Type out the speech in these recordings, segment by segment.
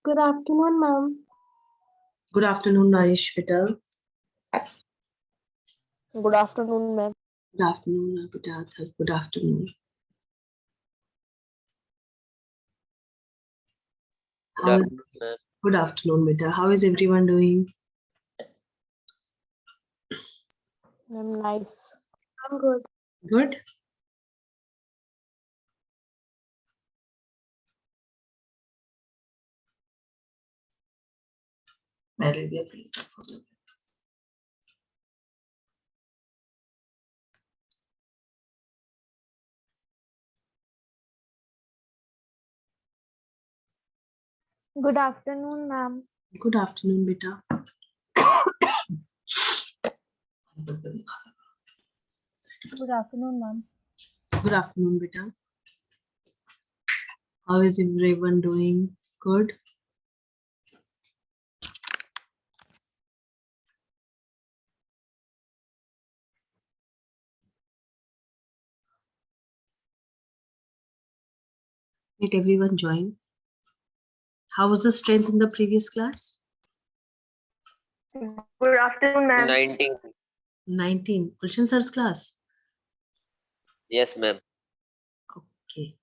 Good afternoon, ma'am. Good afternoon, Aish Beta. Good afternoon, ma'am. Good afternoon, Beta. Good afternoon. Good afternoon, Beta. How is everyone doing? I'm nice. I'm good. Good. Good afternoon, ma'am. Good afternoon, Beta. Good afternoon, ma'am. Good afternoon, Beta. How is everyone doing? Good. Did everyone join? How was the strength in the previous class? Good afternoon, ma'am. 19. 19. Gulshan sir's class? Yes, ma'am. Okay.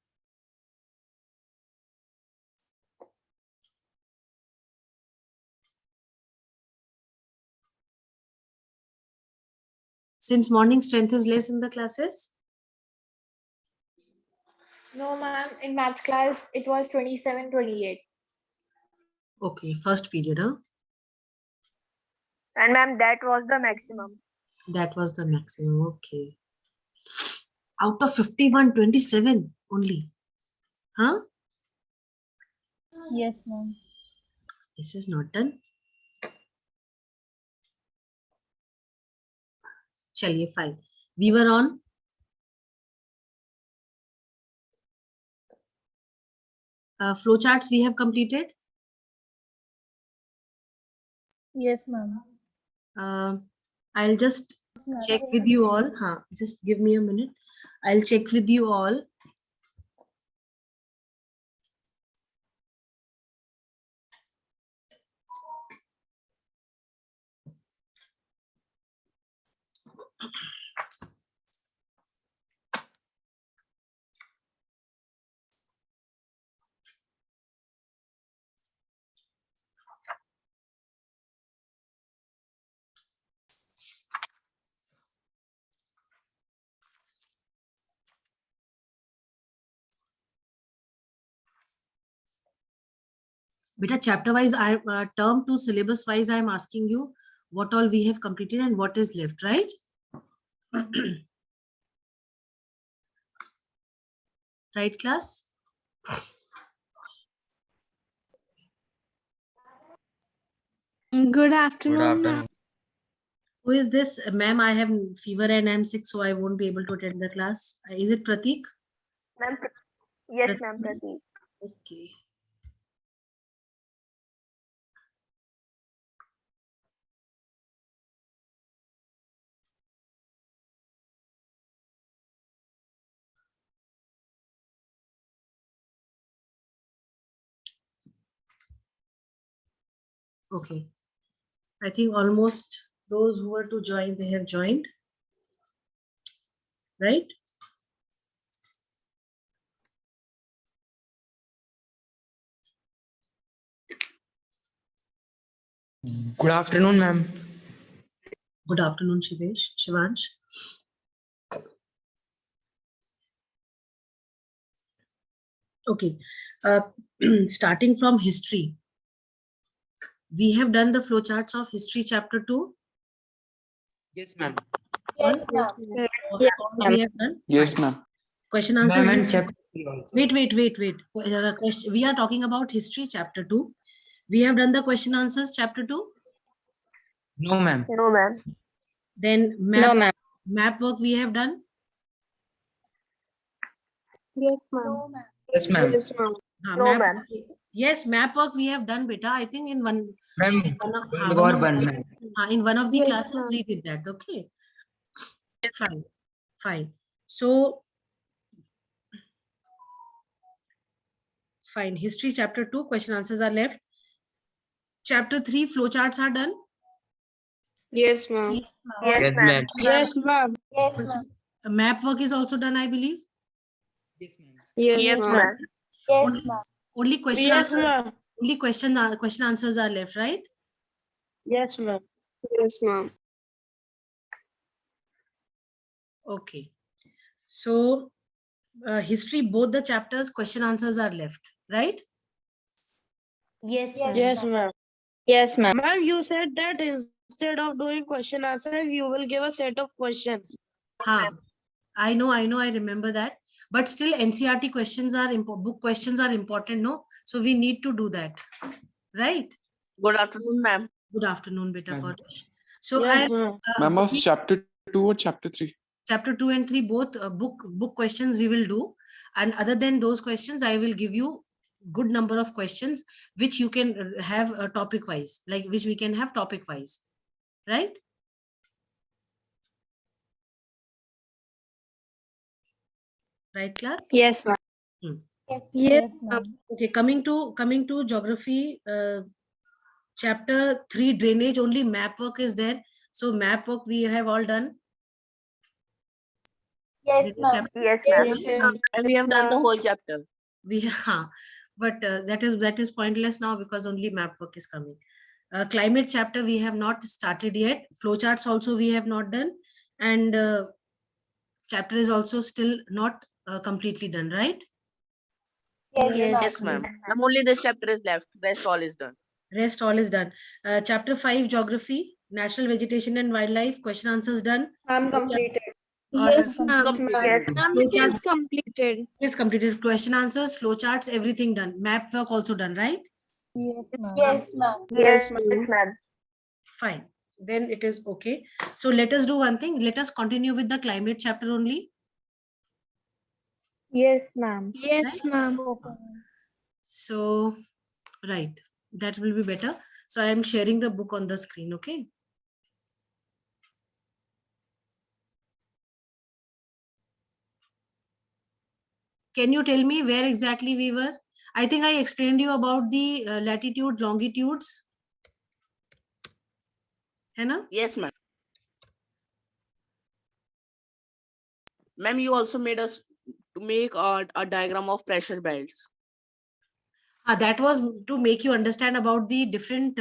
Since morning strength is less in the classes? No, ma'am. In maths class, it was 27, 28. Okay, first period, huh? And ma'am, that was the maximum. That was the maximum. Okay. Out of 51, 27 only. Huh? Yes, ma'am. This is not done. Chaliye, fine. We were on flowcharts we have completed. Yes, ma'am. I'll just check with you all. Just give me a minute. I'll check with you all. Beta, chapter wise, term to syllabus wise, I'm asking you what all we have completed and what is left, right? Right, class? Good afternoon, ma'am. Who is this? Ma'am, I have fever and I'm sick, so I won't be able to attend the class. Is it Pratik? Ma'am, yes, ma'am, Pratik. Okay. Okay. I think almost those who were to join, they have joined. Right? Good afternoon, ma'am. Good afternoon, Shivansh. Okay, uh, starting from history. We have done the flowcharts of history chapter 2. Yes, ma'am. Yes, All? ma'am. All we have done? Yes, Fine. ma'am. Question answers. Ma'am, and chapter 3 also. Wait. We are talking about history chapter 2. We have done the question answers chapter 2. No, ma'am. No, ma'am. Then No, ma'am. map work we have done. Yes, ma'am. No, ma'am. Yes, ma'am. Yes, ma'am. हाँ, No, map, ma'am. yes, map work we have done, beta. I think in one, Ma'am, हाँ, World War One, ma'am. in one of the Yes, classes ma'am. we did that. Okay, fine. So, fine. History chapter 2 question answers are left. Chapter 3 flowcharts are done. Yes, ma'am. Yes, ma'am. Yes, ma'am. Yes, ma'am. Map work is also done, I believe. Yes, ma'am. Yes, ma'am. Yes, ma'am. Only question Yes, answers. ma'am. Only question answers are left, right? Yes, ma'am. Yes, ma'am. Okay. So, history, both the chapters, question answers are left, right? Yes, ma'am. Yes, ma'am. Yes, ma'am. Ma'am, you said that instead of doing question answers, you will give a set of questions. I know, I remember that. But still, NCRT questions are book questions are important, no? So we need to do that, right? Good afternoon, ma'am. Good afternoon, beta Ma'am. Kodesh. So Yes, I, ma'am. Ma'am, of chapter 2 or chapter 3? chapter 2 and 3 both book questions we will do, and other than those questions, I will give you good number of questions which you can have topic wise, like which we can have topic wise, right? Right, class? Yes, ma'am. Yes, ma'am. Okay, coming to geography, chapter 3 drainage, only map work is there. So map work we have all done. Yes, ma'am. Yes, Yes, ma'am. And we have done the whole chapter. We but that is pointless now because only map work is coming. Climate chapter we have not started yet. Flowcharts also we have not done, and chapter is also still not completely done, right? Yes, ma'am. Ma'am, only this chapter is left. Rest all is done. Rest all is done. Chapter 5 geography, natural vegetation and wildlife, question answers done. I'm completed. Yes, ma'am. Completed. it is completed. Is completed. Question answers, flowcharts, everything done. Map work also done, right? Yes, ma'am. Yes, ma'am. Fine. Then it is okay. So let us do one thing. Let us continue with the climate chapter only. Yes, ma'am. Yes, ma'am. So, right. That will be better. So I am sharing the book on the screen. Okay. Can you tell me where exactly we were? I think I explained you about the latitude, longitudes. Hannah? Yes, ma'am. Ma'am, you also made us to make a diagram of pressure belts. That was to make you understand about the different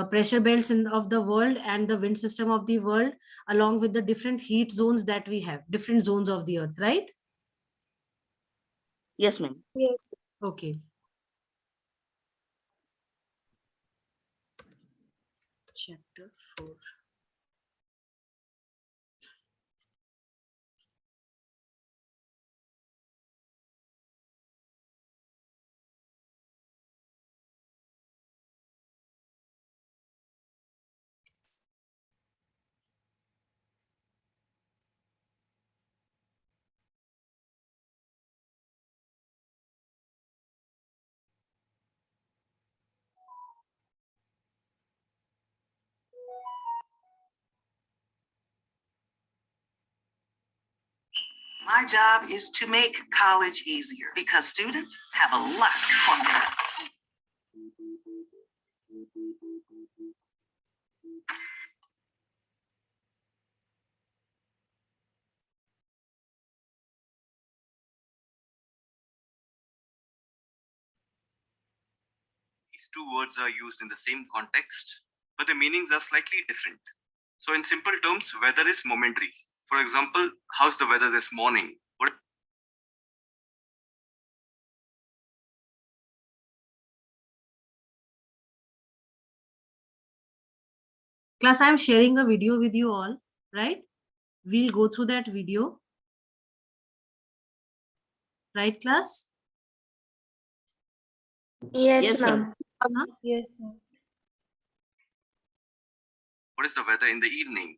pressure belts of the world and the wind system of the world, along with the different heat zones that we have, different zones of the earth, right? Yes, ma'am. Yes. Okay. Chapter 4. My job is to make college easier because students have a lot on their These two words are used in the same context but the meanings are slightly different. So in simple terms, weather is momentary. For example, how's the weather this morning? What Class, I'm sharing a video with you all, right? We'll go through that video. Right, class? Yes, ma'am. ma'am. Yes, ma'am. What is the weather in the evening?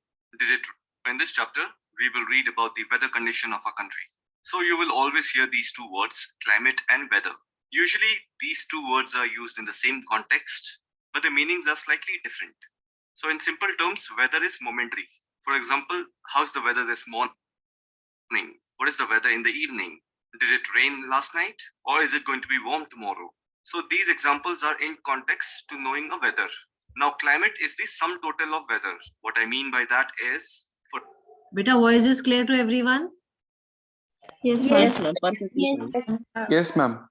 In this chapter, we will read about the weather condition of our country. So you will always hear these two words, climate and weather. Usually these two words are used in the same context, but the meanings are slightly different. So in simple terms, weather is momentary. For example, how's the weather this morning? What is the weather in the evening? Did it rain last night? Or is it going to be warm tomorrow? So these examples are in context to knowing a weather. Now, climate is the sum total of weather. What I mean by that is, for Beta, voice is clear to everyone? Yes, ma'am. Perfectly fine. Yes, ma'am. Yes, ma'am.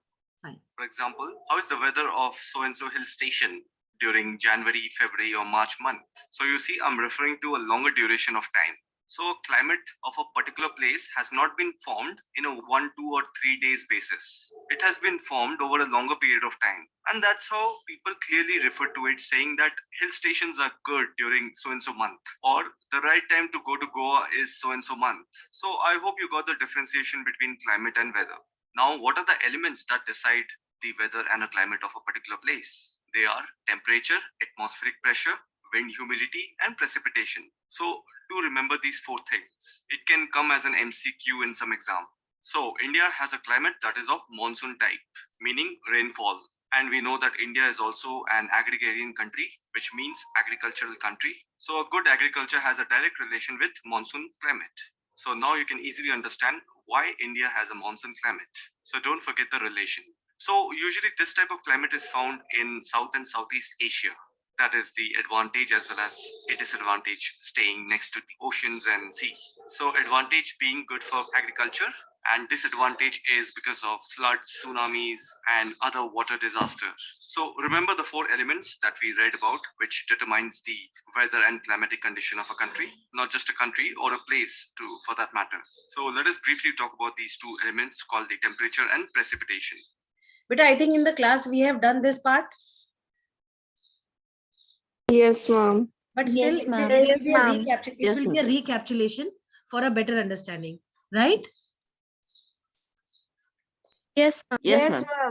For example, how is the weather of so-and-so hill station during January, February, or March month? So you see, I'm referring to a longer duration of time. So climate of a particular place has not been formed in a 1, 2, or 3 days basis. It has been formed over a longer period of time. And that's how people clearly refer to it, saying that hill stations are good during so-and-so month, or the right time to go to Goa is so-and-so month. So I hope you got the differentiation between climate and weather. Now, what are the elements that decide the weather and a climate of a particular place? They are temperature, atmospheric pressure, wind humidity, and precipitation. So to remember these 4 things, it can come as an MCQ in some exam. So India has a climate that is of monsoon type, meaning rainfall. And we know that India is also an agrarian country, which means agricultural country. So a good agriculture has a direct relation with monsoon climate. So now you can easily understand why India has a monsoon climate. So don't forget the relation. So usually this type of climate is found in South and Southeast Asia. That is the advantage as well as a disadvantage staying next to the oceans and sea. So advantage being good for agriculture, and disadvantage is because of floods, tsunamis, and other water disasters. So remember the 4 elements that we read about, which determines the weather and climatic condition of a country, not just a country or a place too, for that matter. So let us briefly talk about these 2 elements called the temperature and precipitation. But I think in the class we have done this part. Yes, ma'am. But still, Yes, ma'am. it will Yes, be a ma'am. Yes, it will be a recapitulation for a better understanding, right? Yes, ma'am. Yes, ma'am.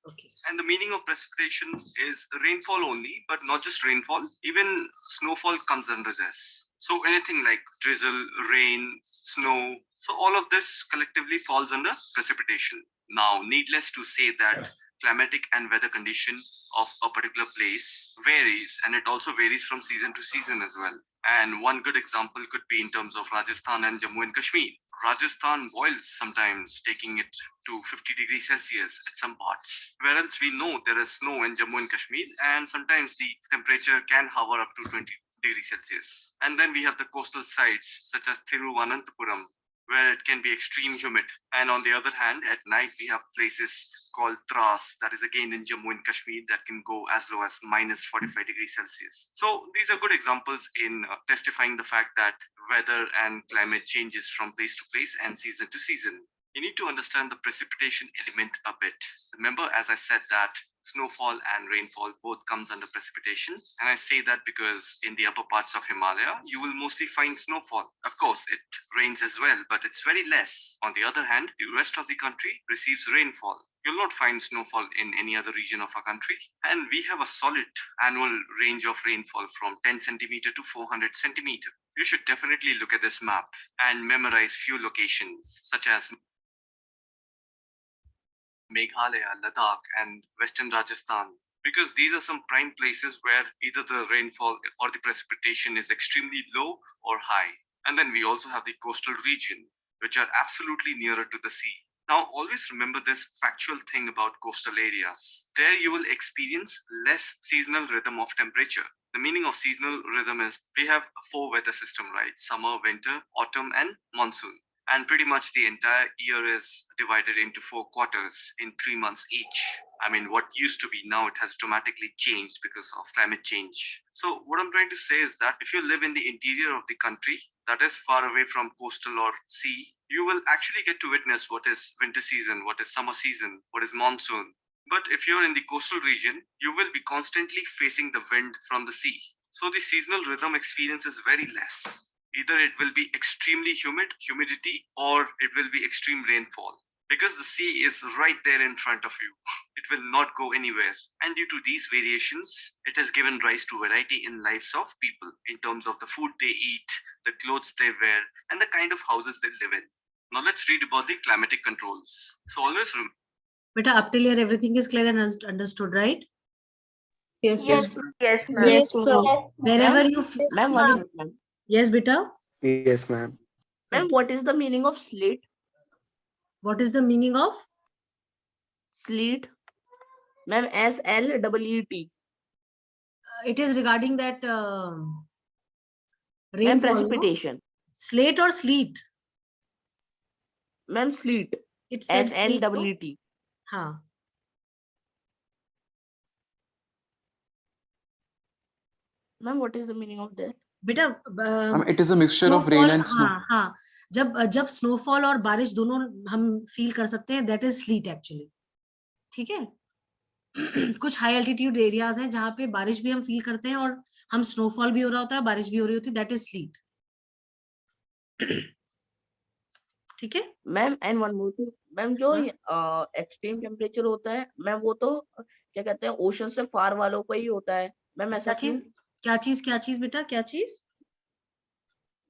Okay. And the meaning of precipitation is rainfall only, but not just rainfall, even snowfall comes under this. So anything like drizzle, rain, snow, so all of this collectively falls under precipitation. Now, needless to say that climatic and weather condition of a particular place varies, and it also varies from season to season as well. And one good example could be in terms of Rajasthan and Jammu and Kashmir. Rajasthan boils sometimes, taking it to 50 degrees Celsius at some parts. Whereas we know there is snow in Jammu and Kashmir, and sometimes the temperature can hover up to 20 degrees Celsius. And then we have the coastal sites such as Thiruvananthapuram, where it can be extreme humid. And on the other hand, at night, we have places called Tras, that is again in Jammu and Kashmir, that can go as low as minus 45 degrees Celsius. So these are good examples in testifying the fact that weather and climate changes from place to place and season to season. You need to understand the precipitation element a bit. Remember, as I said, that snowfall and rainfall both comes under precipitation. And I say that because in the upper parts of Himalaya, you will mostly find snowfall. Of course, it rains as well, but it's very less. On the other hand, the rest of the country receives rainfall. You'll not find snowfall in any other region of our country. And we have a solid annual range of rainfall from 10 centimeter to 400 centimeter. You should definitely look at this map and memorize few locations such as Meghalaya, Ladakh, and Western Rajasthan, because these are some prime places where either the rainfall or the precipitation is extremely low or high. And then we also have the coastal region, which are absolutely nearer to the sea. Now, always remember this factual thing about coastal areas. There you will experience less seasonal rhythm of temperature. The meaning of seasonal rhythm is we have 4 weather system, right? Summer, winter, autumn, and monsoon. And pretty much the entire year is divided into 4 quarters in 3 months each. I mean, what used to be, now it has dramatically changed because of climate change. So what I'm trying to say is that if you live in the interior of the country, that is far away from coastal or sea, you will actually get to witness what is winter season, what is summer season, what is monsoon. But if you're in the coastal region, you will be constantly facing the wind from the sea. So the seasonal rhythm experience is very less. Either it will be extremely humidity, or it will be extreme rainfall. Because the sea is right there in front of you. It will not go anywhere. And due to these variations, it has given rise to variety in lives of people in terms of the food they eat, the clothes they wear, and the kind of houses they live in. Now let's read about the climatic controls. So always remember. Beta, up till here everything is clear and understood, right? Yes, Yes, ma'am. yes, Yes, ma'am. Wherever you ma'am, one minute, ma'am. yes, beta. Yes, ma'am. Ma'am, what is the meaning of slate? What is the meaning of Sleet? Ma'am, SLEET. it is regarding that Ma'am, rainfall, no? precipitation. Slate or sleet? Ma'am, sleet. It said sleet, no? SLEET. Huh. Ma'am, what is the meaning of that? बेटा It is a mixture of rain and snow. हाँ हाँ जब snowfall और बारिश दोनों हम feel कर सकते हैं, दैट इज स्लीट एक्चुअली. ठीक है. कुछ हाई एल्टीट्यूड एरियाज हैं जहाँ पे बारिश भी हम फील करते हैं और हम स्नोफॉल भी हो रहा होता है, बारिश भी हो रही होती है, दैट इज स्लीट. ठीक है ma'am, and one more thing ma'am, जो एक्सट्रीम टेम्परेचर होता है मैम, वो तो क्या कहते हैं, ओशन से फार वालों को ही होता है मैम. ऐसा क्यों? क्या चीज बेटा, क्या चीज?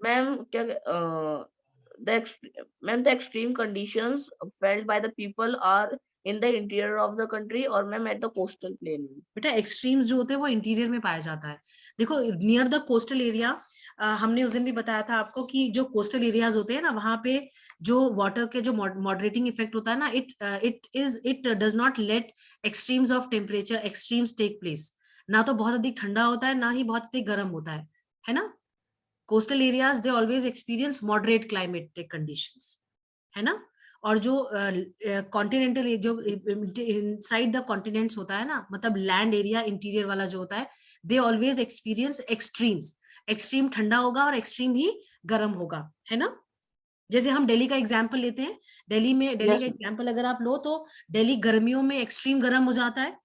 मैम क्या ma'am, the extreme conditions felt by the people are in the interior of the country और ma'am at the coastal plain. बेटा एक्सट्रीम्स जो होते हैं वो इंटीरियर में पाया जाता है. देखो नियर द कोस्टल एरिया, हमने उस दिन भी बताया था आपको कि जो कोस्टल एरियाज होते हैं ना, वहां पे जो वाटर के जो मॉडरेटिंग इफेक्ट होता है ना, it does not let extremes of temperature extremes take place. ना तो बहुत अधिक ठंडा होता है, ना ही बहुत अधिक गर्म होता है ना. Coastal areas they always experience moderate climatic conditions, है ना. और जो कॉन्टिनेंटल जो इनसाइड द कॉन्टिनेंट्स होता है ना, मतलब लैंड एरिया इंटीरियर वाला जो होता है, they always experience extremes. Extreme ठंडा होगा और एक्सट्रीम ही गर्म होगा, है ना. जैसे हम दिल्ली का एग्जांपल लेते हैं, दिल्ली का एग्जांपल अगर आप लो तो दिल्ली गर्मियों में एक्सट्रीम गर्म हो जाता है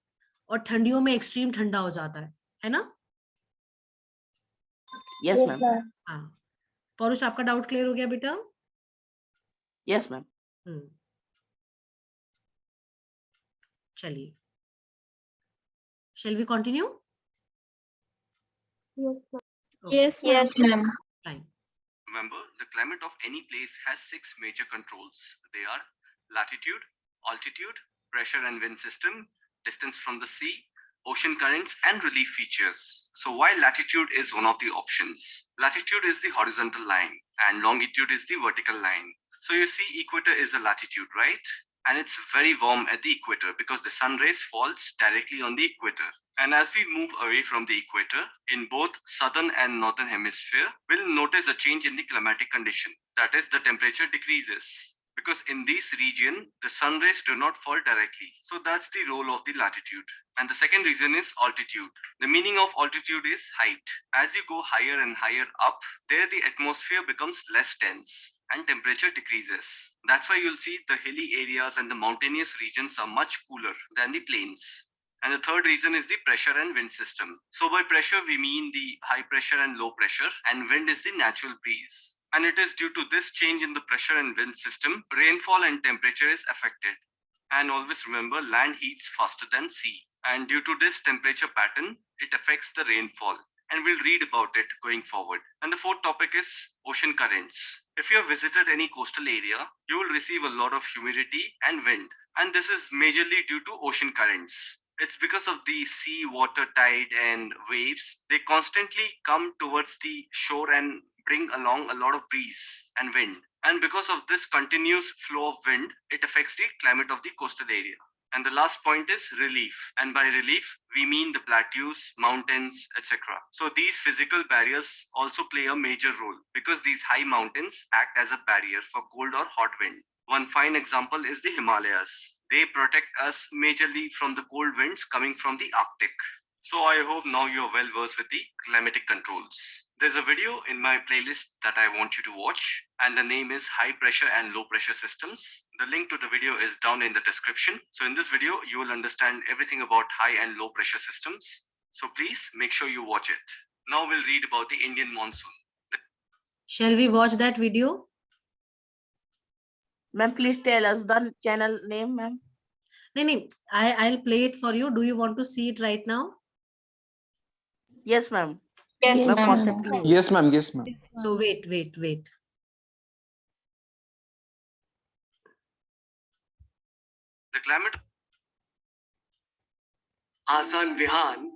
और ठंडियों में एक्सट्रीम ठंडा हो जाता है ना. Yes ma'am. हाँ, पौरुष आपका डाउट क्लियर हो गया बेटा? Yes ma'am. चलिए, shall we continue? Yes, ma'am. Fine. Remember, the climate of any place has 6 major controls. They are latitude, altitude, pressure and wind system, distance from the sea, ocean currents, and relief features. So while latitude is one of the options, latitude is the horizontal line and longitude is the vertical line. So you see equator is a latitude, right? And it's very warm at the equator because the sun rays falls directly on the equator. And as we move away from the equator, in both southern and northern hemisphere, we'll notice a change in the climatic condition. That is, the temperature decreases. Because in this region, the sun rays do not fall directly. So that's the role of the latitude. And the second reason is altitude. The meaning of altitude is height. As you go higher and higher up, there the atmosphere becomes less dense and temperature decreases. That's why you'll see the hilly areas and the mountainous regions are much cooler than the plains. And the third reason is the pressure and wind system. So by pressure, we mean the high pressure and low pressure, and wind is the natural breeze. And it is due to this change in the pressure and wind system, rainfall and temperature is affected. And always remember, land heats faster than sea. And due to this temperature pattern, it affects the rainfall. And we'll read about it going forward. And the fourth topic is ocean currents. If you have visited any coastal area, you will receive a lot of humidity and wind. And this is majorly due to ocean currents. It's because of the sea, water, tide, and waves. They constantly come towards the shore and bring along a lot of breeze and wind. And because of this continuous flow of wind, it affects the climate of the coastal area. And the last point is relief. And by relief, we mean the plateaus, mountains, etc. So these physical barriers also play a major role because these high mountains act as a barrier for cold or hot wind. One fine example is the Himalayas. They protect us majorly from the cold winds coming from the Arctic. So I hope now you're well versed with the climatic controls. There's a video in my playlist that I want you to watch, and the name is High Pressure and Low Pressure Systems. The link to the video is down in the description. So in this video, you will understand everything about high and low pressure systems. So please make sure you watch it. Now we'll read about the Indian monsoon. Shall we watch that video? Ma'am, please tell us the channel name, ma'am. No, I'll play it for you. Do you want to see it right now? Yes, ma'am. Yes, Ma'am, ma'am. constantly. Yes, ma'am. Yes, ma'am. So wait. The climate. Asan Vihan.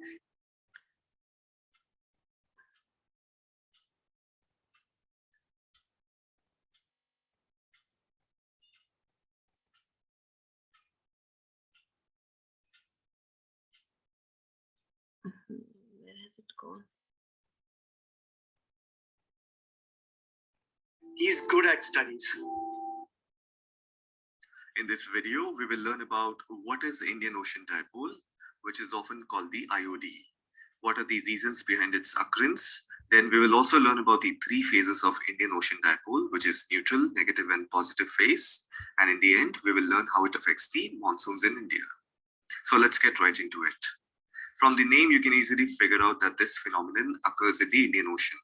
Where has it gone? He's good at studies. In this video, we will learn about what is Indian Ocean Dipole, which is often called the IOD. What are the reasons behind its occurrence? Then we will also learn about the three phases of Indian Ocean Dipole, which is neutral, negative, and positive phase. And in the end, we will learn how it affects the monsoons in India. So let's get right into it. From the name, you can easily figure out that this phenomenon occurs in the Indian Ocean.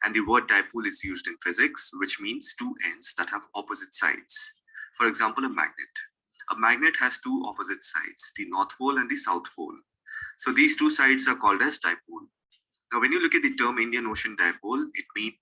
And the word dipole is used in physics, which means two ends that have opposite sides. For example, a magnet. A magnet has two opposite sides, the North Pole and the South Pole. So these two sides are called as dipole. Now, when you look at the term Indian Ocean Dipole, it means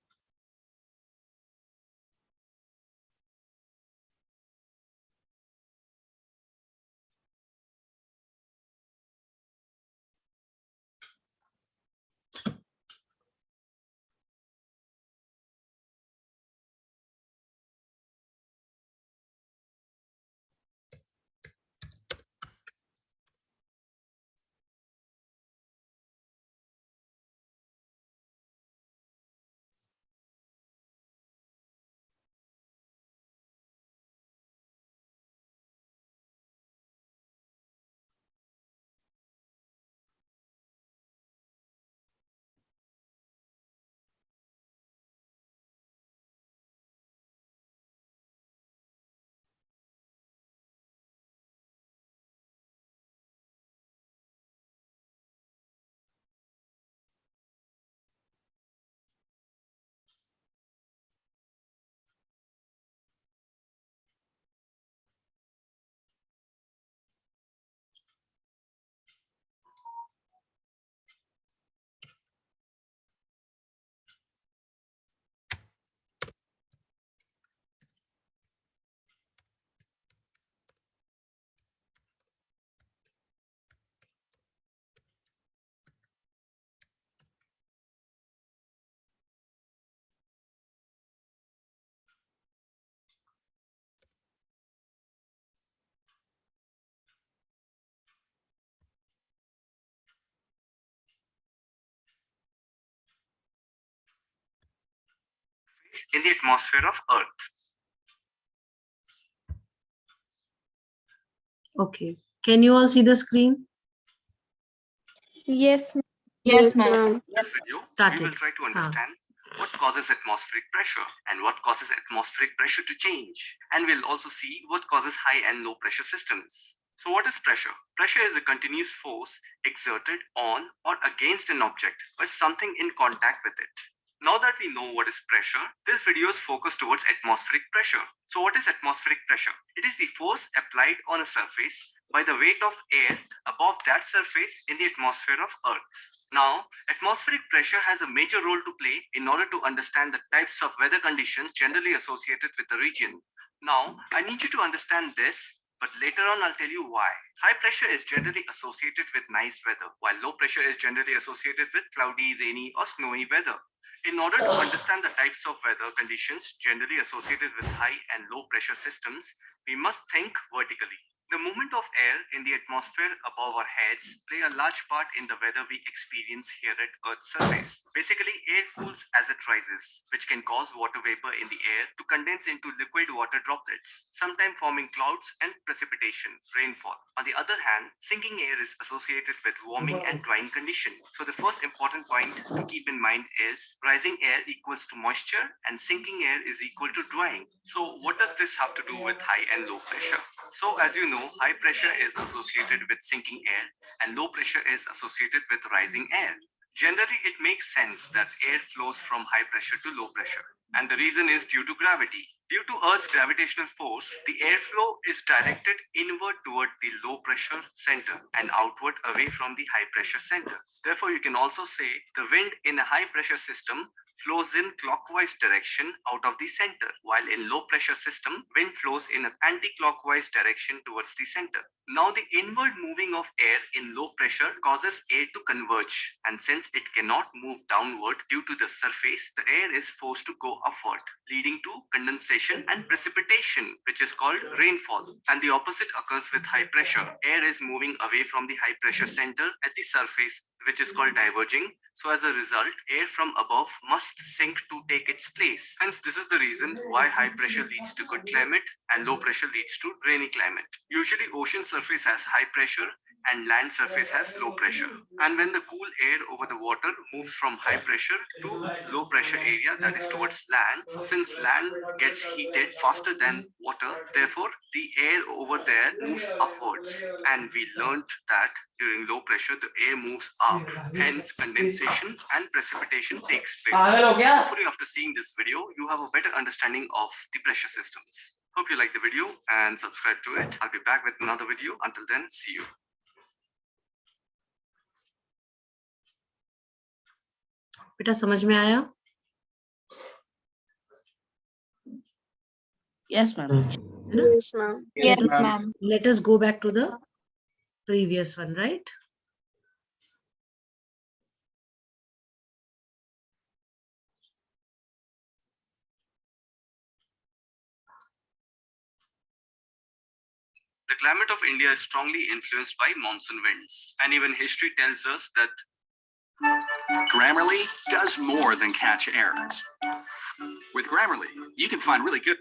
in the atmosphere of Earth. Okay. Can you all see the screen? Yes, ma'am. Yes, ma'am. In this video, Start we will it. try to understand what causes atmospheric pressure and what causes atmospheric pressure to change. And we'll also see what causes high and low pressure systems. So what is pressure? Pressure is a continuous force exerted on or against an object or something in contact with it. Now that we know what is pressure, this video is focused towards atmospheric pressure. So what is atmospheric pressure? It is the force applied on a surface by the weight of air above that surface in the atmosphere of Earth. Now, atmospheric pressure has a major role to play in order to understand the types of weather conditions generally associated with the region. Now, I need you to understand this, but later on I'll tell you why. High pressure is generally associated with nice weather, while low pressure is generally associated with cloudy, rainy, or snowy weather. In order to understand the types of weather conditions generally associated with high and low pressure systems, we must think vertically. The movement of air in the atmosphere above our heads play a large part in the weather we experience here at Earth's surface. Basically, air cools as it rises, which can cause water vapor in the air to condense into liquid water droplets, sometimes forming clouds and precipitation, rainfall. On the other hand, sinking air is associated with warming and drying condition. So the first important point to keep in mind is rising air equals to moisture and sinking air is equal to drying. So what does this have to do with high and low pressure? So as you know, high pressure is associated with sinking air and low pressure is associated with rising air. Generally, it makes sense that air flows from high pressure to low pressure. And the reason is due to gravity. Due to Earth's gravitational force, the airflow is directed inward toward the low pressure center and outward away from the high pressure center. Therefore, you can also say the wind in a high pressure system flows in clockwise direction out of the center, while in low pressure system, wind flows in an anti-clockwise direction towards the center. Now the inward moving of air in low pressure causes air to converge, and since it cannot move downward due to the surface, the air is forced to go upward, leading to condensation and precipitation, which is called rainfall. And the opposite occurs with high pressure. Air is moving away from the high pressure center at the surface, which is called diverging. So as a result, air from above must sink to take its place. Hence, this is the reason why high pressure leads to good climate and low pressure leads to rainy climate. Usually, ocean surface has high pressure and land surface has low pressure. And when the cool air over the water moves from high pressure to low pressure area, that is towards land, since land gets heated faster than water, therefore the air over there moves upwards. And we learned that during low pressure, the air moves up. Hence, condensation and precipitation takes place. Hopefully, after seeing this video, you have a better understanding of the pressure systems. Hope you like the video and subscribe to it. I'll be back with another video. Until then, see you. बेटा समझ में आया? Yes, ma'am. Yes, ma'am. Yes, ma'am. Let us go back to the previous one, right? The climate of India is strongly influenced by monsoon winds, and even history tells us that Grammarly does more than catch errors. With Grammarly, you can find really good.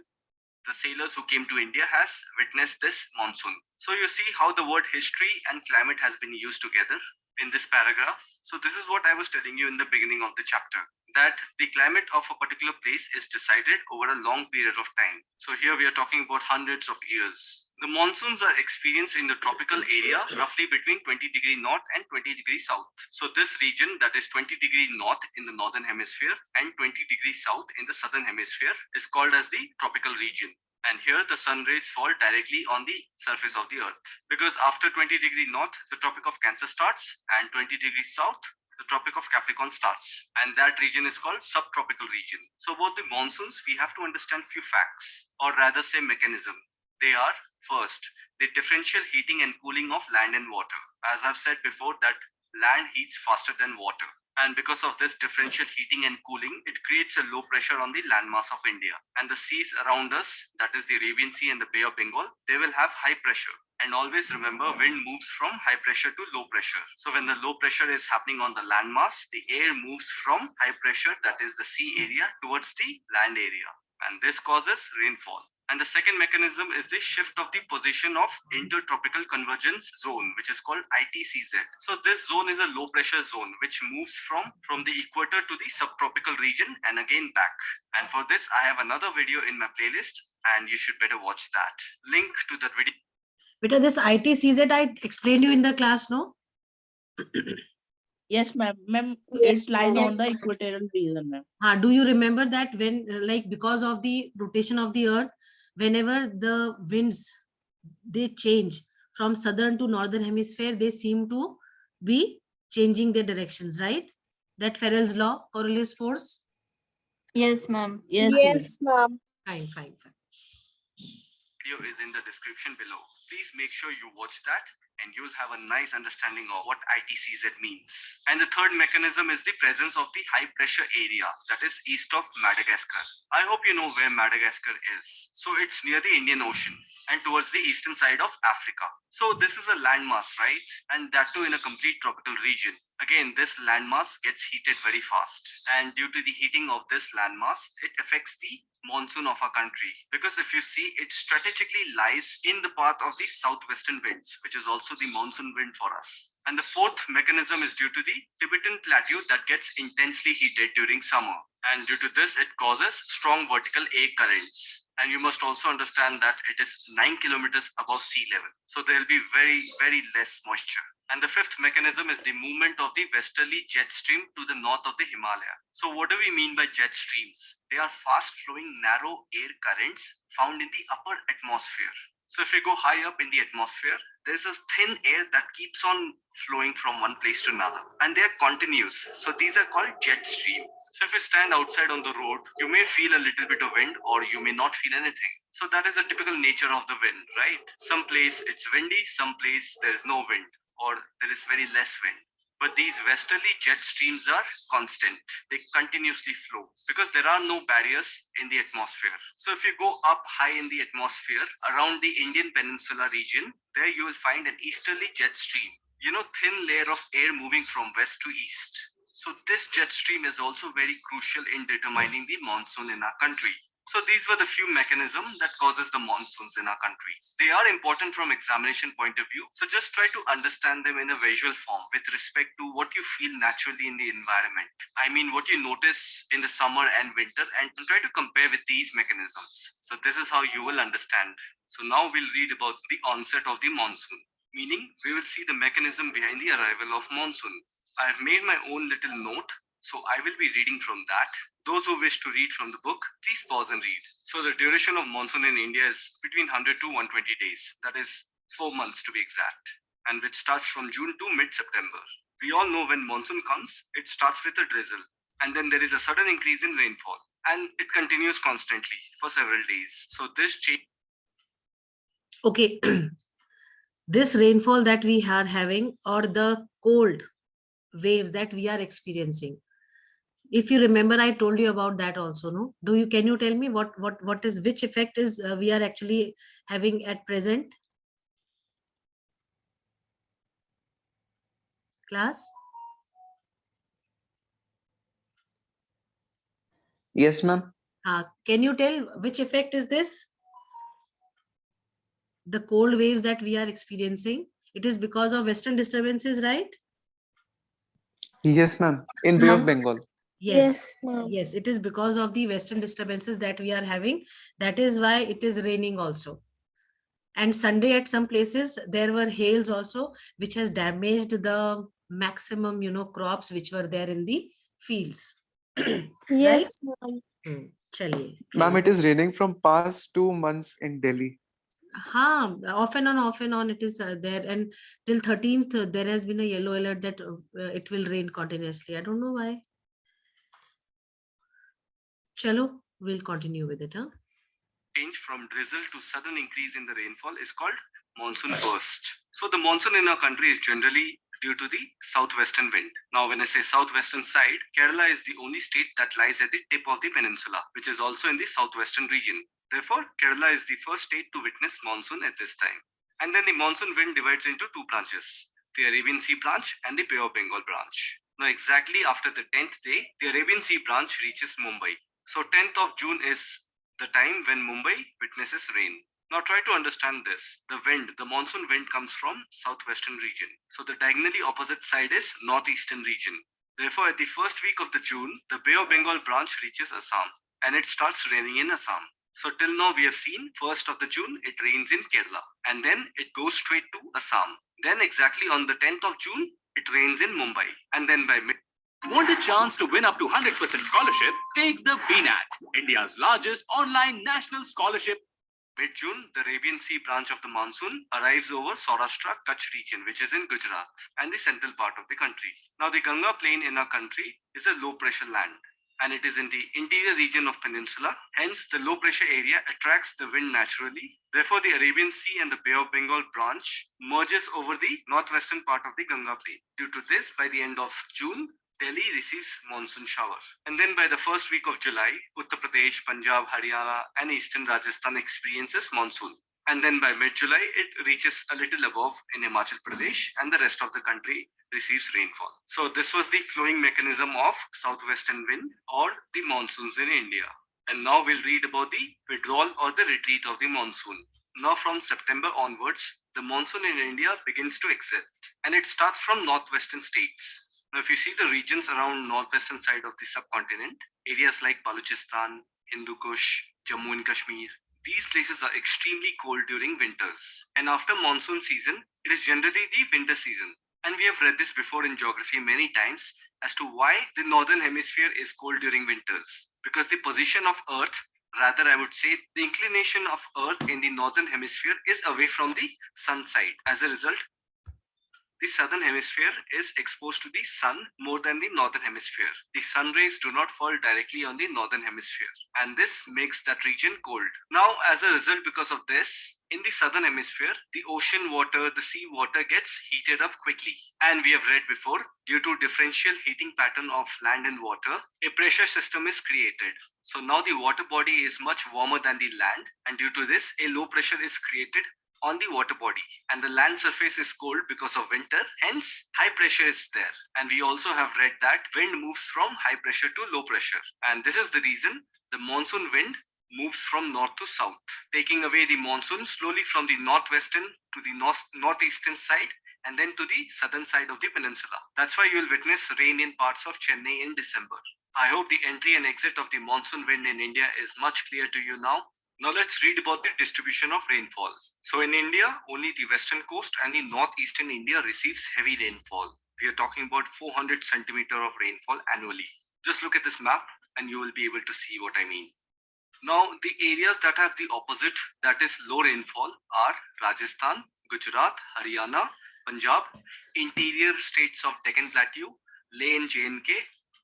the sailors who came to India has witnessed this monsoon. So you see how the word history and climate has been used together in this paragraph. So this is what I was telling you in the beginning of the chapter, that the climate of a particular place is decided over a long period of time. So here we are talking about hundreds of years. The monsoons are experienced in the tropical area, roughly between 20° north and 20° south. So this region, that is 20° north in the northern hemisphere and 20° south in the southern hemisphere, is called as the tropical region. And here the sun rays fall directly on the surface of the earth. Because after 20° north, the Tropic of Cancer starts, and 20° south, the Tropic of Capricorn starts. And that region is called subtropical region. So about the monsoons, we have to understand few facts, or rather say mechanism. They are, first, the differential heating and cooling of land and water. As I've said before, that land heats faster than water. And because of this differential heating and cooling, it creates a low pressure on the landmass of India. And the seas around us, that is the Arabian Sea and the Bay of Bengal, they will have high pressure. And always remember, wind moves from high pressure to low pressure. So when the low pressure is happening on the landmass, the air moves from high pressure, that is the sea area, towards the land area. And this causes rainfall. And the second mechanism is the shift of the position of intertropical convergence zone, which is called ITCZ. So this zone is a low pressure zone, which moves from the equator to the subtropical region and again back. And for this, I have another video in my playlist, and you should better watch that. Link to that video. Beta, this ITCZ I explained you in the class, no? Yes, ma'am. Ma'am, Yes, it lies ma'am. on the equatorial region, ma'am. Do you remember that when, like, because of the rotation of the earth, whenever the winds, they change from southern to northern hemisphere, they seem to be changing their directions, right? That Farrell's law, Coriolis force. Yes, ma'am. Yes, ma'am. Fine. Video is in the description below. Please make sure you watch that and you'll have a nice understanding of what ITCZ means. And the third mechanism is the presence of the high pressure area that is east of Madagascar. I hope you know where Madagascar is. So it's near the Indian Ocean and towards the eastern side of Africa. So this is a landmass, right? And that too in a complete tropical region. Again, this landmass gets heated very fast. And due to the heating of this landmass, it affects the monsoon of our country. Because if you see, it strategically lies in the path of the southwestern winds, which is also the monsoon wind for us. And the fourth mechanism is due to the Tibetan Plateau that gets intensely heated during summer. And due to this, it causes strong vertical air currents. And you must also understand that it is 9 kilometers above sea level. So there will be very, very less moisture. And the fifth mechanism is the movement of the westerly jet stream to the north of the Himalaya. So what do we mean by jet streams? They are fast flowing narrow air currents found in the upper atmosphere. So if you go high up in the atmosphere, there's a thin air that keeps on flowing from one place to another, and they are continuous. So these are called jet stream. So if you stand outside on the road, you may feel a little bit of wind or you may not feel anything. So that is the typical nature of the wind, right? Some place it's windy, some place there is no wind or there is very less wind. But these westerly jet streams are constant. They continuously flow because there are no barriers in the atmosphere. So if you go up high in the atmosphere around the Indian Peninsula region, there you will find an easterly jet stream. You know, thin layer of air moving from west to east. So this jet stream is also very crucial in determining the monsoon in our country. So these were the few mechanisms that causes the monsoons in our country. They are important from examination point of view. So just try to understand them in a visual form with respect to what you feel naturally in the environment. I mean, what you notice in the summer and winter, and try to compare with these mechanisms. So this is how you will understand. So now we'll read about the onset of the monsoon, meaning we will see the mechanism behind the arrival of monsoon. I have made my own little note, so I will be reading from that. Those who wish to read from the book, please pause and read. So the duration of monsoon in India is between 100 to 120 days. That is 4 months to be exact, and which starts from June to mid-September. We all know when monsoon comes, it starts with a drizzle, and then there is a sudden increase in rainfall, and it continues constantly for several days. So this change. Okay, this rainfall that we are having, or the cold waves that we are experiencing, if you remember, I told you about that also, no? Can you tell me which effect is we are actually having at present? Class? Yes, ma'am. Can you tell which effect is this? The cold waves that we are experiencing, it is because of western disturbances, right? Yes, ma'am. In Bay of Bengal. Yes, yes, it is because of the western disturbances that we are having. That is why it is raining also. And Sunday at some places there were hails also, which has damaged the maximum, crops which were there in the fields. Yes, right? ma'am. Ma'am, it is raining from past 2 months in Delhi. Off and on it is there, and till 13th there has been a yellow alert that it will rain continuously. I don't know why. Chalo, we'll continue with it. Change from drizzle to sudden increase in the rainfall is called monsoon burst. So the monsoon in our country is generally due to the southwestern wind. Now, when I say southwestern side, Kerala is the only state that lies at the tip of the peninsula, which is also in the southwestern region. Therefore, Kerala is the first state to witness monsoon at this time. And then the monsoon wind divides into two branches, the Arabian Sea branch and the Bay of Bengal branch. Now, exactly after the 10th day, the Arabian Sea branch reaches Mumbai. So 10th of June is the time when Mumbai witnesses rain. Now try to understand this. The wind, the monsoon wind comes from southwestern region. So the diagonally opposite side is northeastern region. Therefore, at the first week of the June, the Bay of Bengal branch reaches Assam and it starts raining in Assam. So till now we have seen 1st of the June, it rains in Kerala and then it goes straight to Assam. Then exactly on the 10th of June, it rains in Mumbai. And then by mid. Want a chance to win up to 100% scholarship? Take the BNAT, India's largest online national scholarship. Mid-June, the Arabian Sea branch of the monsoon arrives over Saurashtra, Kutch region, which is in Gujarat and the central part of the country. Now, the Ganga plain in our country is a low-pressure land. and it is in the interior region of peninsula. Hence, the low pressure area attracts the wind naturally. Therefore, the Arabian Sea and the Bay of Bengal branch merges over the northwestern part of the Ganga plain. Due to this, by the end of June, Delhi receives monsoon shower. And then by the first week of July, Uttar Pradesh, Punjab, Haryana, and eastern Rajasthan experiences monsoon. And then by mid-July, it reaches a little above in Himachal Pradesh, and the rest of the country receives rainfall. So this was the flowing mechanism of southwestern wind or the monsoons in India. And now we'll read about the withdrawal or the retreat of the monsoon. Now from September onwards, the monsoon in India begins to exit, and it starts from northwestern states. Now, if you see the regions around northwestern side of the subcontinent, areas like Balochistan, Hindu Kush, Jammu and Kashmir, these places are extremely cold during winters. And after monsoon season, it is generally the winter season. And we have read this before in geography many times as to why the northern hemisphere is cold during winters. Because the position of Earth, rather I would say the inclination of Earth in the northern hemisphere is away from the sun side. As a result, the southern hemisphere is exposed to the sun more than the northern hemisphere. The sun rays do not fall directly on the northern hemisphere, and this makes that region cold. Now, as a result, because of this, in the southern hemisphere, the ocean water, the sea water gets heated up quickly. And we have read before, due to differential heating pattern of land and water, a pressure system is created. So now the water body is much warmer than the land, and due to this, a low pressure is created on the water body, and the land surface is cold because of winter, hence high pressure is there. And we also have read that wind moves from high pressure to low pressure, and this is the reason the monsoon wind moves from north to south, taking away the monsoon slowly from the northwestern to the northeastern side and then to the southern side of the peninsula. That's why you will witness rain in parts of Chennai in December. I hope the entry and exit of the monsoon wind in India is much clear to you now. Now let's read about the distribution of rainfall. So in India, only the western coast and the northeastern India receives heavy rainfall. We are talking about 400 centimeter of rainfall annually. Just look at this map and you will be able to see what I mean. Now the areas that have the opposite, that is low rainfall, are Rajasthan, Gujarat, Haryana, Punjab, interior states of Deccan Plateau, Leh and J&K.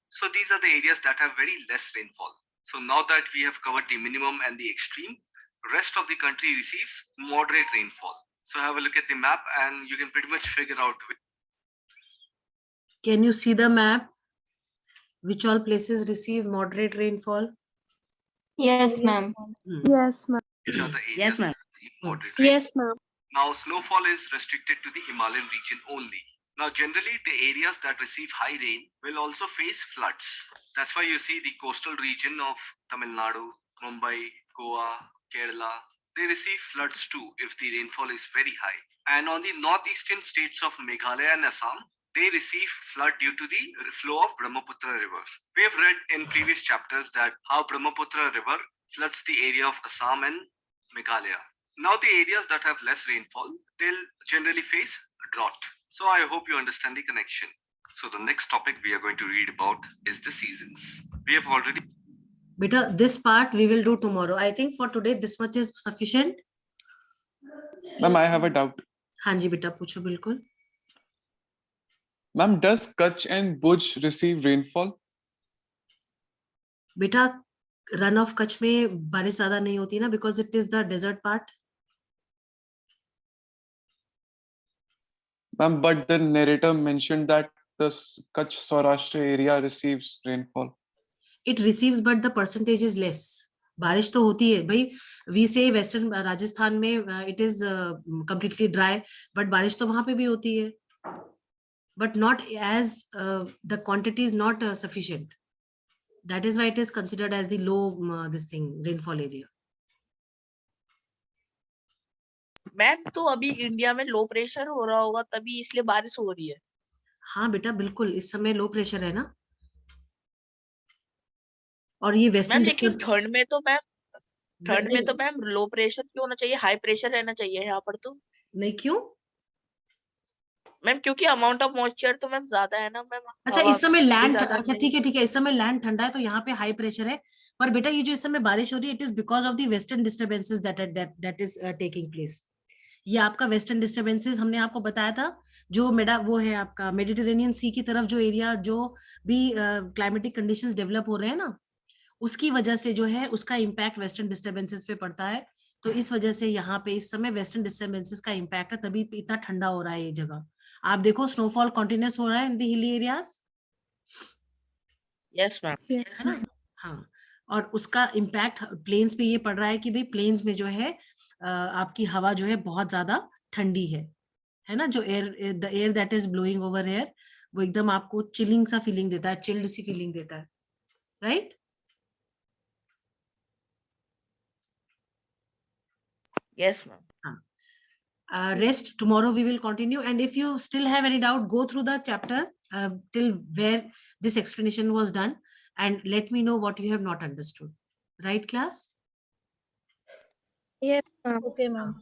So these are the areas that have very less rainfall. So now that we have covered the minimum and the extreme, rest of the country receives moderate rainfall. So have a look at the map and you can pretty much figure out. Can you see the map? Which all places receive moderate rainfall? Yes, ma'am. Yes, ma'am. Which are the areas Yes, ma'am. that receive moderate Yes, ma'am. rainfall. Now snowfall is restricted to the Himalayan region only. Now, generally, the areas that receive high rain will also face floods. That's why you see the coastal region of Tamil Nadu, Mumbai, Goa, Kerala, they receive floods too if the rainfall is very high. And on the northeastern states of Meghalaya and Assam, they receive flood due to the flow of Brahmaputra river. We have read in previous chapters that how Brahmaputra river floods the area of Assam and Meghalaya. Now, the areas that have less rainfall, they'll generally face drought. So I hope you understand the connection. So the next topic we are going to read about is the seasons. We have already... Beta, this part we will do tomorrow. I think for today, this much is sufficient. Ma'am, I have a doubt. Haan ji, beta, pucho bilkul. Ma'am, does Kutch and Bhuj receive rainfall? Beta, run of Kutch में बारिश ज़्यादा नहीं होती ना, because it is the desert part. Ma'am, but the narrator mentioned that the Kutch Saurashtra area receives rainfall. It receives, but the percentage is less. बारिश तो होती है भाई. We say western Rajasthan में it is completely dry, but बारिश तो वहाँ पे भी होती है. But not as the quantity is not sufficient. That is why it is considered as the low this thing rainfall area. Ma'am तो अभी इंडिया में लो प्रेशर हो रहा होगा तभी इसलिए बारिश हो रही है. हाँ बेटा बिल्कुल इस समय लो प्रेशर है ना. और ये वेस्टर्न लेकिन थर्ड में तो मैम लो प्रेशर क्यों होना चाहिए, हाई प्रेशर रहना चाहिए यहाँ पर तो. नहीं क्यों मैम? क्योंकि अमाउंट ऑफ मॉइस्चर तो मैम ज्यादा है ना मैम. अच्छा इस समय लैंड, अच्छा ठीक है इस समय लैंड ठंडा है तो यहाँ पे हाई प्रेशर है. पर बेटा ये जो इस समय बारिश हो रही है it is because of the western disturbances that is taking place. ये आपका वेस्टर्न डिस्टर्बेंसेस हमने आपको बताया था, जो वो है आपका मेडिटेरेनियन सी की तरफ जो एरिया, जो भी क्लाइमेटिक कंडीशंस डेवलप हो रहे हैं ना, उसकी वजह से जो है उसका इम्पैक्ट वेस्टर्न डिस्टर्बेंसेस पे पड़ता है। तो इस वजह से यहाँ पे इस समय वेस्टर्न डिस्टर्बेंसेस का इम्पैक्ट है, तभी इतना ठंडा हो रहा है ये जगह। आप देखो स्नोफॉल कॉन्टिन्यूस हो रहा है in the hilly areas, yes ma'am. है ना? हाँ, और उसका इम्पैक्ट प्लेन्स पे ये पड़ रहा है कि भाई प्लेन्स में जो है आपकी हवा जो है बहुत ज्यादा ठंडी है ना? जो air, the air that is blowing over air, वो एकदम आपको चिलिंग सा फीलिंग देता है, चिल्ड सी फीलिंग देता है, right? Yes, ma'am. Rest, tomorrow we will continue, and if you still have any doubt, go through the chapter till where this explanation was done, and let me know what you have not understood. Right, class? Yes, ma'am. Okay, ma'am.